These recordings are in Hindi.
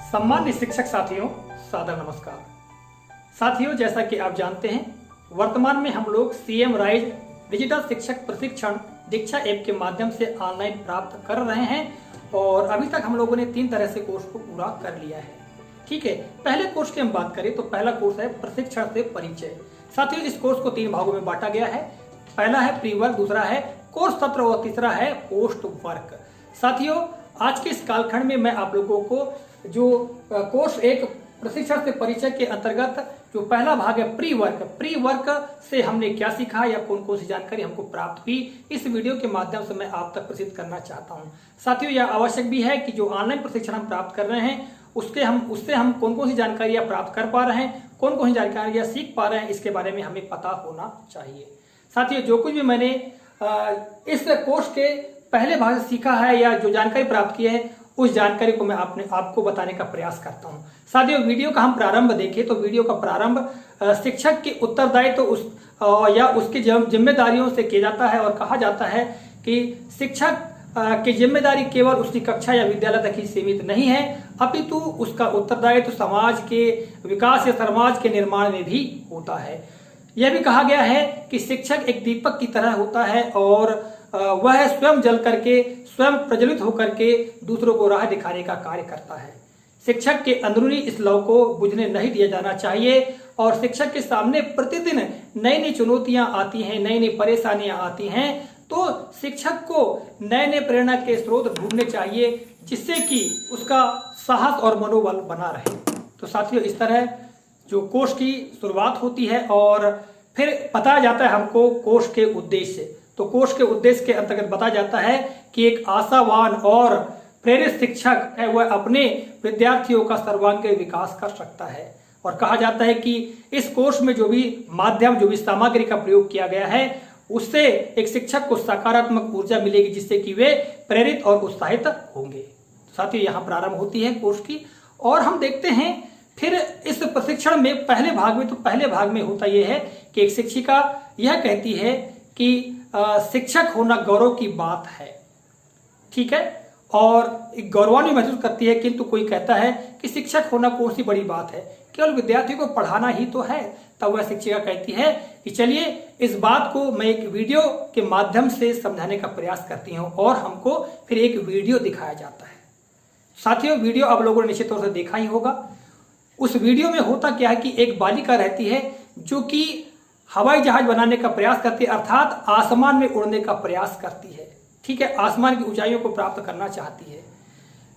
सम्मानित शिक्षक साथियों, सादर नमस्कार। साथियों, जैसा कि आप जानते हैं, वर्तमान में हम लोग सीएम राइज डिजिटल शिक्षक प्रशिक्षण दीक्षा ऐप के माध्यम से ऑनलाइन प्राप्त कर रहे हैं और अभी तक हम लोगों ने 3 तरह से कोर्स को पूरा कर लिया है। ठीक है, पहले कोर्स की हम बात करें तो पहला कोर्स है प्रशिक्षण से परिचय। साथियों, इस कोर्स को 3 भागों में बांटा गया है। पहला है प्री वर्क, दूसरा है कोर्स सत्र और तीसरा है पोस्ट वर्क। साथियों, आज के इस कालखंड में मैं आप लोगों को जो कोर्स एक प्रशिक्षण से परिचय के अंतर्गत जो पहला भाग है प्री वर्क से हमने क्या सीखा या कौन कौन सी जानकारी हमको प्राप्त हुई, इस वीडियो के माध्यम से मैं आप तक प्रस्तुत करना चाहता हूं। साथियों, यह आवश्यक भी है कि जो ऑनलाइन प्रशिक्षण हम प्राप्त कर रहे हैं उससे हम कौन कौन सी जानकारियां प्राप्त कर पा रहे हैं, कौन कौन सी जानकारियां सीख पा रहे हैं, इसके बारे में हमें पता होना चाहिए। साथियों, जो कुछ भी मैंने इस कोर्स के पहले भाग से सीखा है या जो जानकारी प्राप्त की है, उस जानकारी को मैं आपको बताने का प्रयास करता हूं। साथियों, वीडियो का हम प्रारंभ देखें तो वीडियो का प्रारंभ शिक्षक के उत्तरदायित्व या उसकी जिम्मेदारियों से किया जाता है और कहा जाता है कि शिक्षक की जिम्मेदारी केवल उसकी कक्षा या विद्यालय तक ही सीमित नहीं है, अपितु उसका उत्तरदायित्व समाज के विकास या समाज के निर्माण में भी होता है। यह भी कहा गया है कि शिक्षक एक दीपक की तरह होता है और वह स्वयं जल करके, स्वयं प्रज्वलित होकर के दूसरों को राह दिखाने का कार्य करता है। शिक्षक के अंदरूनी इस लौ को बुझने नहीं दिया जाना चाहिए और शिक्षक के सामने प्रतिदिन नई नई चुनौतियां आती हैं, नई नई परेशानियां आती हैं, तो शिक्षक को नए नए प्रेरणा के स्रोत ढूंढने चाहिए जिससे कि उसका साहस और मनोबल बना रहे। तो साथियों, इस तरह जो कोर्स की शुरुआत होती है और फिर बताया जाता है हमको कोर्स के उद्देश्य। तो कोर्स के उद्देश्य के अंतर्गत बताया जाता है कि एक आशावान और प्रेरित शिक्षक है वह अपने विद्यार्थियों का सर्वांगीण विकास कर सकता है। और कहा जाता है कि इस कोर्स में जो भी माध्यम, जो भी सामग्री का प्रयोग किया गया है, उससे एक शिक्षक को सकारात्मक ऊर्जा मिलेगी जिससे कि वे प्रेरित और उत्साहित होंगे। साथियों, यहाँ प्रारंभ होती है कोर्स की और हम देखते हैं फिर इस प्रशिक्षण में पहले भाग में होता यह है कि एक शिक्षिका यह कहती है कि शिक्षक होना गौरव की बात है। ठीक है, और एक गौरवान्वित महसूस करती है, किंतु कोई कहता है कि शिक्षक होना कौन सी बड़ी बात है, केवल विद्यार्थियों को पढ़ाना ही तो है। तब वह शिक्षिका कहती है कि चलिए इस बात को मैं एक वीडियो के माध्यम से समझाने का प्रयास करती हूँ और हमको फिर एक वीडियो दिखाया जाता है। साथियों, वीडियो आप लोगों ने निश्चित तौर से देखा ही होगा। उस वीडियो में होता क्या है कि एक बालिका रहती है जो कि हवाई जहाज बनाने का प्रयास करती है, अर्थात आसमान में उड़ने का प्रयास करती है। ठीक है, आसमान की ऊंचाइयों को प्राप्त करना चाहती है,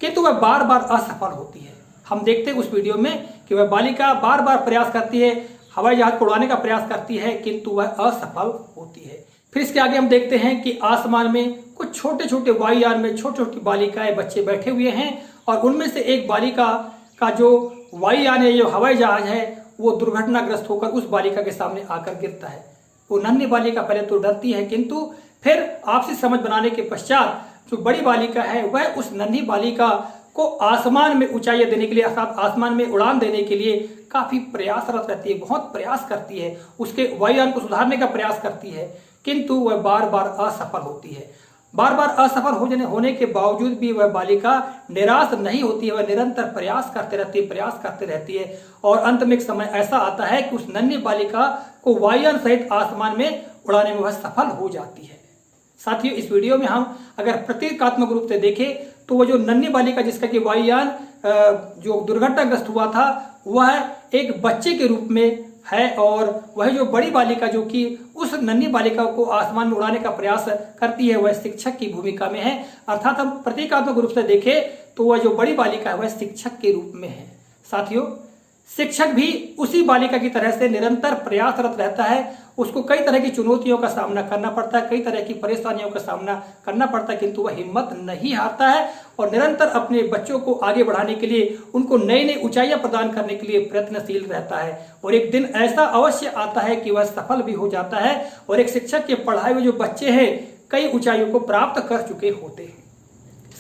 किंतु वह बार बार असफल होती है। हम देखते हैं उस वीडियो में कि वह बालिका बार बार प्रयास करती है, हवाई जहाज को उड़ाने का प्रयास करती है, किंतु वह असफल होती है। फिर इसके आगे हम देखते हैं कि आसमान में कुछ छोटे छोटे वायुयान में छोटी छोटी बालिकाएं, बच्चे बैठे हुए हैं और उनमें से एक बालिका का जो वायुयान है, जो हवाई जहाज है, वो दुर्घटनाग्रस्त होकर उस बालिका के सामने आकर गिरता है। वो नन्ही बालिका पहले तो डरती है, किंतु फिर आपसी समझ बनाने के पश्चात जो बड़ी बालिका है वह उस नन्ही बालिका को आसमान में ऊंचाइयां देने के लिए, अर्थात आसमान में उड़ान देने के लिए काफी प्रयासरत रहती है, बहुत प्रयास करती है, उसके वायुयान को सुधारने का प्रयास करती है, किंतु वह बार बार असफल होती है। बार बार असफल होने के बावजूद भी वह बालिका निराश नहीं होती है, वह निरंतर प्रयास करते रहती है और अंत में एक समय ऐसा आता है कि उस नन्ही बालिका को वायुयान सहित आसमान में उड़ाने में वह सफल हो जाती है। साथियों, इस वीडियो में हम अगर प्रतीकात्मक रूप से देखें तो वह जो नन्ही बालिका जिसका कि वायुयान जो दुर्घटनाग्रस्त हुआ था, वह एक बच्चे के रूप में है और वह जो बड़ी बालिका जो कि उस नन्ही बालिका को आसमान में उड़ाने का प्रयास करती है, वह शिक्षक की भूमिका में है। अर्थात हम प्रतीकात्मक रूप से देखें तो वह जो बड़ी बालिका है वह शिक्षक के रूप में है। साथियों, शिक्षक भी उसी बालिका की तरह से निरंतर प्रयासरत रहता है, उसको कई तरह की चुनौतियों का सामना करना पड़ता है, कई तरह की परेशानियों का सामना करना पड़ता है, किंतु वह हिम्मत नहीं हारता है और निरंतर अपने बच्चों को आगे बढ़ाने के लिए, उनको नई नई ऊंचाइयां प्रदान करने के लिए प्रयत्नशील रहता है। और एक दिन ऐसा अवश्य आता है कि वह सफल भी हो जाता है और एक शिक्षक के पढ़ाए हुए जो बच्चे हैं कई ऊंचाइयों को प्राप्त कर चुके होते हैं।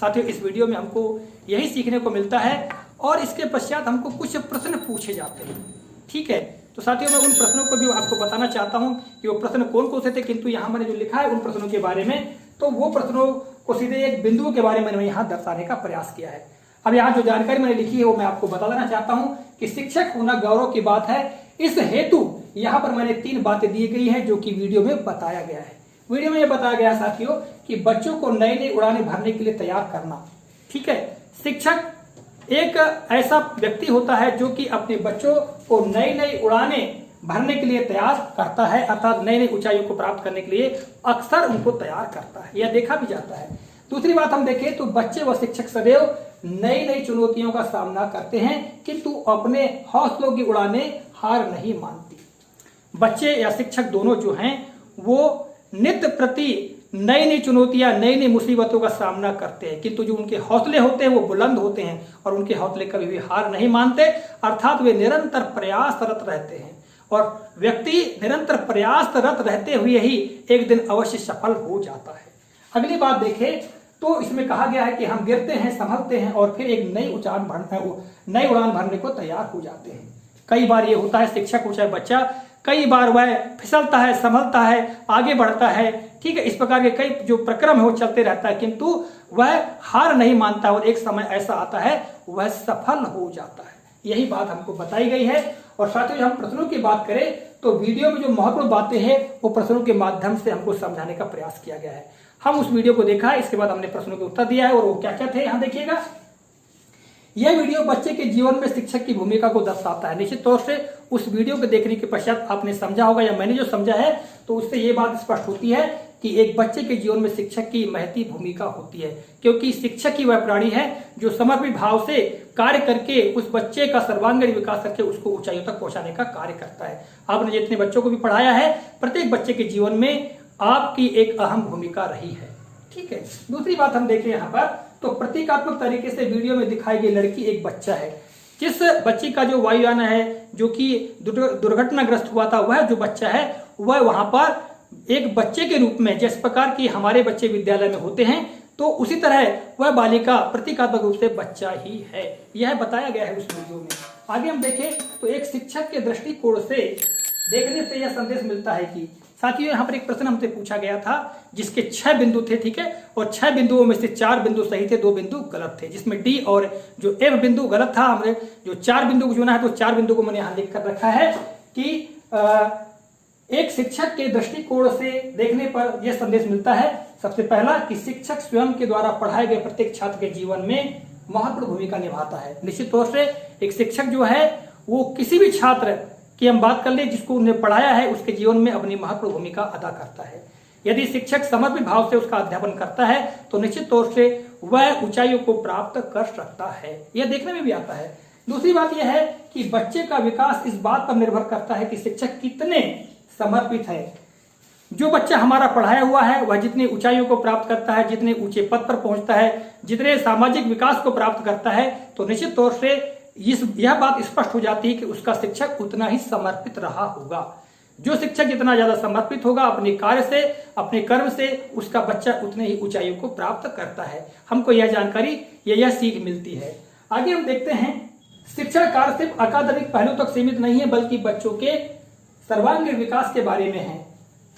साथियों, इस वीडियो में हमको यही सीखने को मिलता है और इसके पश्चात हमको कुछ प्रश्न पूछे जाते हैं। ठीक है, तो साथियों, मैं उन प्रश्नों को भी आपको बताना चाहता हूं कि वो प्रश्न कौन कौन से थे, किंतु यहाँ मैंने जो लिखा है उन प्रश्नों के बारे में, तो वो प्रश्नों को सीधे एक बिंदु के बारे में मैंने यहाँ दर्शाने का प्रयास किया है। अब यहाँ जो जानकारी मैंने लिखी है वो मैं आपको बता देना चाहता हूँ कि शिक्षक होना गौरव की बात है। इस हेतु यहाँ पर मैंने 3 बातें दी गई है जो कि वीडियो में बताया गया है। वीडियो में यह बताया गया साथियों कि बच्चों को नई नई उड़ानें भरने के लिए तैयार करना। ठीक है, शिक्षक एक ऐसा व्यक्ति होता है जो कि अपने बच्चों को नई नई उड़ानें भरने के लिए तैयार करता है, अर्थात नई नई ऊंचाइयों को प्राप्त करने के लिए अक्सर उनको तैयार करता है, यह देखा भी जाता है। दूसरी बात हम देखें तो बच्चे व शिक्षक सदैव नई नई चुनौतियों का सामना करते हैं, किंतु अपने हौसलों की उड़ानें हार नहीं मानती। बच्चे या शिक्षक दोनों जो हैं वो नित्य प्रति नई नई चुनौतियां, नई नई मुसीबतों का सामना करते हैं, किंतु जो उनके हौसले होते हैं वो बुलंद होते हैं और उनके हौसले कभी भी हार नहीं मानते, अर्थात वे निरंतर प्रयासरत रहते हैं। और व्यक्ति निरंतर प्रयासरत रहते हुए ही एक दिन अवश्य सफल हो जाता है। अगली बात देखें तो इसमें कहा गया है कि हम गिरते हैं, संभलते हैं और फिर एक नई उड़ान भरने को तैयार हो जाते हैं। कई बार ये होता है, शिक्षक हो चाहे बच्चा, कई बार वह फिसलता है, संभलता है, आगे बढ़ता है। ठीक है, इस प्रकार के कई जो प्रक्रम है वो चलते रहता है, किंतु वह हार नहीं मानता और एक समय ऐसा आता है वह सफल हो जाता है। यही बात हमको बताई गई है। और साथियों हम प्रश्नों की बात करें तो वीडियो में जो महत्वपूर्ण बातें हैं वो प्रश्नों के माध्यम से हमको समझाने का प्रयास किया गया है। हम उस वीडियो को देखा है, इसके बाद हमने प्रश्नों के उत्तर दिया है और वो क्या क्या थे यहाँ देखिएगा। यह वीडियो बच्चे के जीवन में शिक्षक की भूमिका को दर्शाता है। निश्चित तौर से उस वीडियो को देखने के पश्चात आपने समझा होगा या मैंने जो समझा है तो उससे ये बात स्पष्ट होती है कि एक बच्चे के जीवन में शिक्षक की महती भूमिका होती है, क्योंकि शिक्षक ही वह प्राणी है जो समर्पित भाव से कार्य करके उस बच्चे का सर्वांगीण विकास करके उसको ऊंचाइयों तक पहुंचाने का कार्य करता है। आपने जितने बच्चों को भी पढ़ाया है, प्रत्येक बच्चे के जीवन में आपकी एक अहम भूमिका रही है। ठीक है, दूसरी बात हम देखें यहाँ पर तो प्रतीकात्मक तरीके से वीडियो में दिखाई गई लड़की एक बच्चा है। जिस बच्ची का जो वायुयान है जो कि दुर्घटनाग्रस्त हुआ था, वह जो बच्चा है वह वहां पर एक बच्चे के रूप में, जिस प्रकार की हमारे बच्चे विद्यालय में होते हैं तो उसी तरह वह बालिका प्रतीकात्मक रूप से बच्चा ही है, यह बताया गया है उस वीडियो में। आगे हम देखें तो एक शिक्षक के दृष्टिकोण से देखने से यह संदेश मिलता है कि साथियों यहाँ पर एक प्रश्न हमसे पूछा गया था जिसके 6 बिंदु थे। ठीक है, और 6 बिंदुओं में से 4 बिंदु सही थे, 2 बिंदु गलत थे, जिसमें डी और जो एफ बिंदु गलत था। हमने जो 4 बिंदु को चुना है तो 4 बिंदु को मैंने यहाँ लिख कर रखा है कि एक शिक्षक के दृष्टिकोण से देखने पर यह संदेश मिलता है। सबसे पहला कि शिक्षक स्वयं के द्वारा पढ़ाए गए प्रत्येक छात्र के जीवन में महत्वपूर्ण भूमिका निभाता है। निश्चित तौर से एक शिक्षक जो है वो किसी भी छात्र की हम बात कर ले जिसको उन्हें पढ़ाया है उसके जीवन में अपनी महत्वपूर्ण भूमिका अदा करता है। यदि शिक्षक समर्पित भाव से उसका अध्यापन करता है तो निश्चित तौर से वह ऊंचाइयों को प्राप्त कर सकता है, यह देखने में भी आता है। दूसरी बात यह है कि बच्चे का विकास इस बात पर निर्भर करता है कि शिक्षक कितने समर्पित है। जो बच्चा हमारा पढ़ाया हुआ है वह जितनी ऊंचाइयों को प्राप्त करता है, जितने ऊंचे पद पर पहुंचता है, जितने सामाजिक विकास को प्राप्त करता है, तो निश्चित तौर से यह बात स्पष्ट हो जाती है कि उसका शिक्षक उतना ही समर्पित रहा होगा। जो शिक्षक जितना ज्यादा समर्पित होगा अपने कार्य से, अपने कर्म से, उसका बच्चा उतने ही ऊंचाइयों को प्राप्त करता है। हमको यह जानकारी यह सीख मिलती है। आगे हम देखते हैं शिक्षण कार्य सिर्फ अकादमिक पहलू तक सीमित नहीं है बल्कि बच्चों के सर्वांगीण विकास के बारे में है।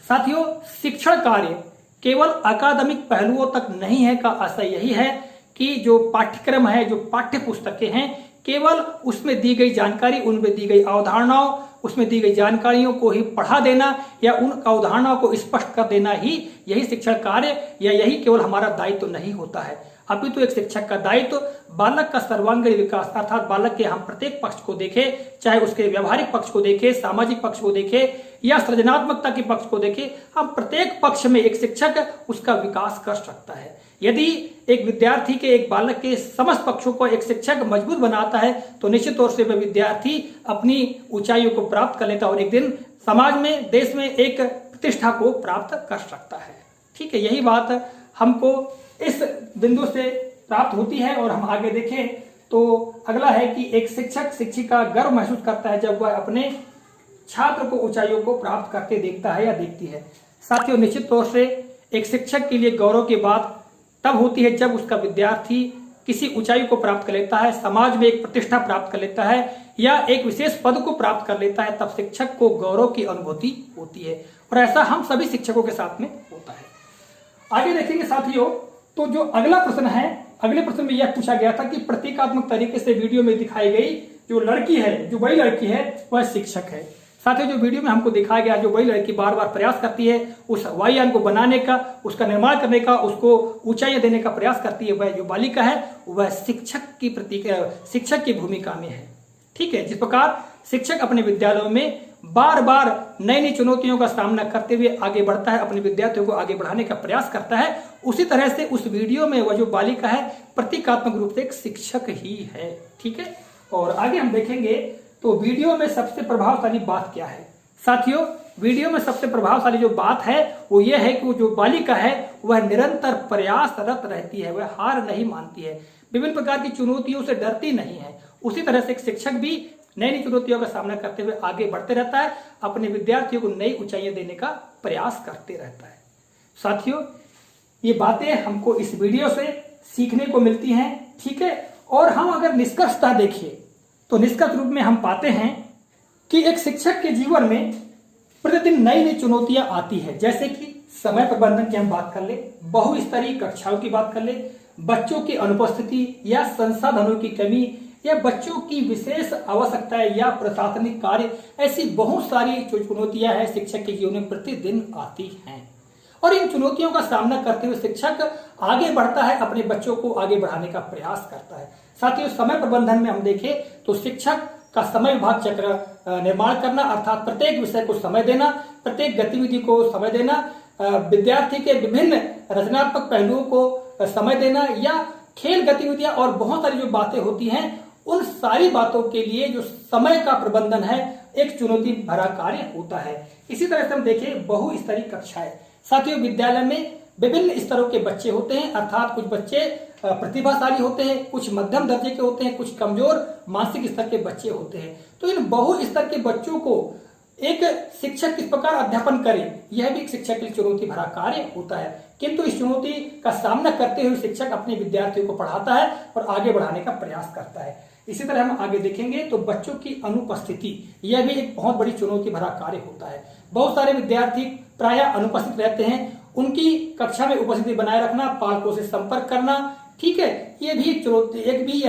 साथियों, शिक्षण कार्य केवल अकादमिक पहलुओं तक नहीं है का आशय यही है कि जो पाठ्यक्रम है, जो पाठ्य पुस्तकें हैं, केवल उसमें दी गई जानकारी, उनमें दी गई अवधारणाओं, उसमें दी गई जानकारियों को ही पढ़ा देना या उन अवधारणाओं को स्पष्ट कर देना ही यही शिक्षण कार्य या यही केवल हमारा दायित्व नहीं होता है। अभी तो एक शिक्षक का दायित्व बालक का सर्वांगीण विकास अर्थात बालक के हम प्रत्येक पक्ष को देखें, चाहे उसके व्यवहारिक पक्ष को देखें, सामाजिक पक्ष को देखें या सृजनात्मकता के पक्ष को देखें, हम प्रत्येक पक्ष में एक शिक्षक उसका विकास कर सकता है। यदि एक विद्यार्थी के, एक बालक के समस्त पक्षों को एक शिक्षक मजबूत बनाता है तो निश्चित तौर से वह विद्यार्थी अपनी ऊंचाइयों को प्राप्त कर लेता है और एक दिन समाज में, देश में एक प्रतिष्ठा को प्राप्त कर सकता है। ठीक है, यही बात हमको इस बिंदु से प्राप्त होती है। और हम आगे देखें तो अगला है कि एक शिक्षक शिक्षिका गर्व महसूस करता है जब वह अपने छात्र को ऊंचाइयों को प्राप्त करते देखता है या देखती है। साथियों, निश्चित तौर से एक शिक्षक के लिए गौरव की बात तब होती है जब उसका विद्यार्थी किसी ऊंचाई को प्राप्त कर लेता है, समाज में एक प्रतिष्ठा प्राप्त कर लेता है या एक विशेष पद को प्राप्त कर लेता है, तब शिक्षक को गौरव की अनुभूति होती है। और ऐसा हम सभी शिक्षकों के साथ में होता है। आगे देखेंगे साथियों तो जो अगला प्रश्न है, अगले प्रश्न में यह पूछा गया था कि प्रतीकात्मक तरीके से वीडियो में दिखाई गई जो लड़की है, जो बड़ी लड़की है, वह शिक्षक है। साथियों, जो वीडियो में हमको दिखाया गया, जो बड़ी लड़की बार बार प्रयास करती है उस वायुयान को बनाने का, उसका निर्माण करने का, उसको ऊंचाइयां देने का प्रयास करती है, वह जो बालिका है वह शिक्षक की भूमिका में है। ठीक है। जिस प्रकार शिक्षक अपने विद्यालयों में बार बार नई नई चुनौतियों का सामना करते हुए आगे बढ़ता है, अपने विद्यार्थियों को आगे बढ़ाने का प्रयास करता है, उसी तरह से उस वीडियो में वह जो बालिका है प्रतीकात्मक रूप से एक शिक्षक ही है। ठीक है। और आगे हम देखेंगे तो वीडियो में सबसे प्रभावशाली बात क्या है। साथियों, वीडियो में सबसे प्रभावशाली जो बात है वो ये है कि वो जो बालिका है वह निरंतर प्रयासरत रहती है, वह हार नहीं मानती है, विभिन्न प्रकार की चुनौतियों से डरती नहीं है। उसी तरह से एक शिक्षक भी नई नई चुनौतियों का सामना करते हुए आगे बढ़ते रहता है, अपने विद्यार्थियों को नई ऊंचाइयां देने का प्रयास करते रहता है। साथियों, ये बातें हमको इस वीडियो से सीखने को मिलती हैं। ठीक है। और हम अगर निष्कर्षता देखिए तो निष्कर्ष रूप में हम पाते हैं कि एक शिक्षक के जीवन में प्रतिदिन नई नई चुनौतियां आती है, जैसे कि समय प्रबंधन की हम बात कर ले, बहुस्तरीय कक्षाओं की बात कर ले, बच्चों की अनुपस्थिति या संसाधनों की कमी या बच्चों की विशेष आवश्यकताएं या प्रशासनिक कार्य, ऐसी बहुत सारी चुनौतियां हैं शिक्षक के जीवन में प्रतिदिन आती हैं। और इन चुनौतियों का सामना करते हुए शिक्षक आगे बढ़ता है, अपने बच्चों को आगे बढ़ाने का प्रयास करता है। साथियों, समय प्रबंधन में हम देखें तो शिक्षक का समय विभाग चक्र निर्माण करना, अर्थात प्रत्येक विषय को समय देना, प्रत्येक गतिविधि को समय देना, विद्यार्थी के विभिन्न रचनात्मक पहलुओं को समय देना या खेल गतिविधियां और बहुत सारी जो बातें होती हैं, उन सारी बातों के लिए जो समय का प्रबंधन है एक चुनौती भरा कार्य होता है। इसी तरह से हम देखें बहुस्तरीय कक्षाएं। साथियों, विद्यालय में विभिन्न स्तरों के बच्चे होते हैं, अर्थात कुछ बच्चे प्रतिभाशाली होते हैं, कुछ मध्यम दर्जे के होते हैं, कुछ कमजोर मानसिक स्तर के बच्चे होते हैं। तो इन बहु स्तर के बच्चों को एक शिक्षक किस प्रकार अध्यापन करे, यह भी एक शिक्षक के लिए चुनौती भरा कार्य होता है। किंतु इस चुनौती का सामना करते हुए शिक्षक अपने विद्यार्थियों को पढ़ाता है और आगे बढ़ाने का प्रयास करता है। इसी तरह हम आगे देखेंगे तो बच्चों की अनुपस्थिति, यह भी एक बहुत बड़ी चुनौती भरा कार्य होता है। बहुत सारे विद्यार्थी प्रायः अनुपस्थित रहते हैं, उनकी कक्षा में उपस्थिति बनाए रखना, पालकों से संपर्क करना, ठीक है, यह भी एक चुनौती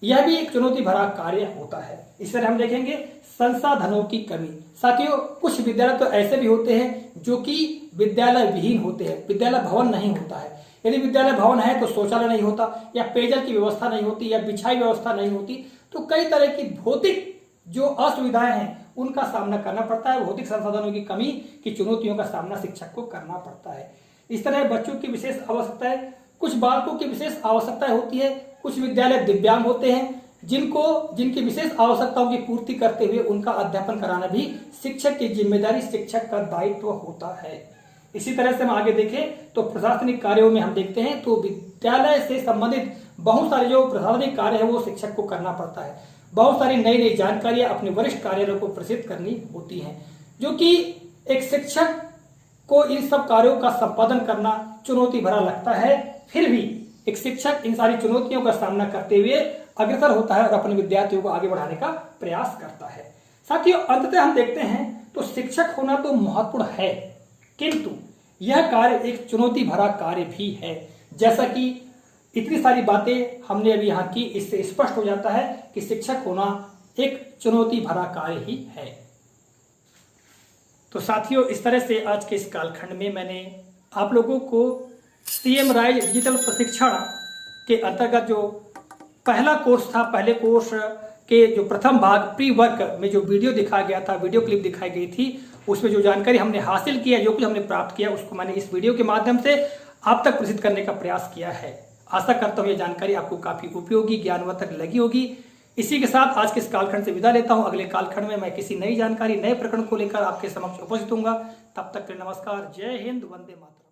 यह भी एक चुनौती भरा कार्य होता है। इस तरह हम देखेंगे संसाधनों की कमी। साथियों, कुछ विद्यालय तो ऐसे भी होते हैं जो कि विद्यालय विहीन होते हैं, विद्यालय भवन नहीं होता है। यदि विद्यालय भवन है तो शौचालय नहीं होता, या पेयजल की व्यवस्था नहीं होती, या बिछाई व्यवस्था नहीं होती, तो कई तरह की भौतिक जो असुविधाएं हैं उनका सामना करना पड़ता है। भौतिक संसाधनों की कमी की चुनौतियों का सामना शिक्षक को करना पड़ता है। इस तरह बच्चों की विशेष आवश्यकताएं, कुछ बालकों की विशेष आवश्यकताएं होती है, कुछ विद्यालय दिव्यांग होते हैं जिनकी विशेष आवश्यकताओं की पूर्ति करते हुए उनका अध्यापन कराना भी शिक्षक की जिम्मेदारी, शिक्षक का दायित्व होता है। इसी तरह से हम आगे देखें तो प्रशासनिक कार्यों में हम देखते हैं तो विद्यालय से संबंधित बहुत सारे जो प्रशासनिक कार्य है वो शिक्षक को करना पड़ता है। बहुत सारी नई नई जानकारियां अपने वरिष्ठ कार्यालयों को प्रसिद्ध करनी होती हैं, जो कि एक शिक्षक को इन सब कार्यों का संपादन करना चुनौती भरा लगता है। फिर भी एक शिक्षक इन सारी चुनौतियों का सामना करते हुए अग्रसर होता है और अपने विद्यार्थियों को आगे बढ़ाने का प्रयास करता है। साथियों, अंततः हम देखते हैं तो शिक्षक होना तो महत्वपूर्ण है, किंतु यह कार्य एक चुनौती भरा कार्य भी है। जैसा कि इतनी सारी बातें हमने अभी यहाँ की, इससे स्पष्ट हो जाता है कि शिक्षक होना एक चुनौती भरा कार्य ही है। तो साथियों, इस तरह से आज के इस कालखंड में मैंने आप लोगों को सीएम राइज डिजिटल प्रशिक्षण के अंतर्गत जो पहला कोर्स था, पहले कोर्स के जो प्रथम भाग प्री वर्क में जो वीडियो दिखाया गया था, वीडियो क्लिप दिखाई गई थी, उसमें जो जानकारी हमने हासिल किया, जो कुछ हमने प्राप्त किया, उसको मैंने इस वीडियो के माध्यम से आप तक प्रसिद्ध करने का प्रयास किया है। आशा करता हूँ ये जानकारी आपको काफी उपयोगी, ज्ञानवर्धक लगी होगी। इसी के साथ आज के इस कालखंड से विदा लेता हूँ। अगले कालखंड में मैं किसी नई जानकारी, नए प्रकरण को लेकर आपके समक्ष उपस्थित होऊंगा। तब तक के नमस्कार, जय हिंद, वंदे मातरम।